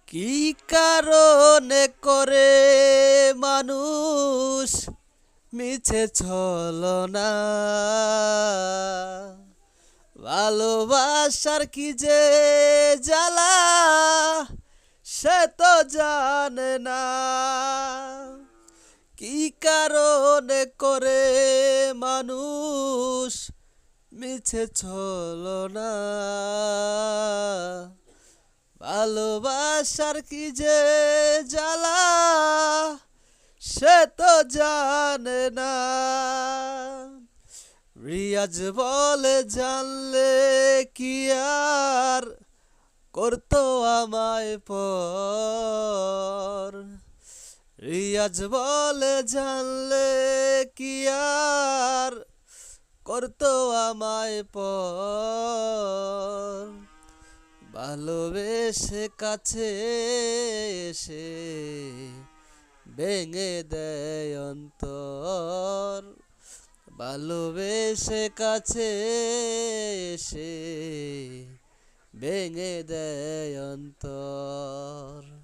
কি কারণে করে মানুষ মিছে ছলনা? ভালোবাসার কি যে জ্বালা সে তো জানে না। কি কারণে করে মানুষ মিছে ছলনা? ভালোবাসার কি যে জ্বালা সে তো জানে না। রিয়াজ বলে জানলে কি আর করতো আমায় পর। রিয়াজ বলে জানলে কি আর করতো আমায় পর। ভালোবেসে কাছে এসে ভেঙে দেয় অন্তর। ভালোবেসে কাছে এসে ভেঙে দেয় অন্তর।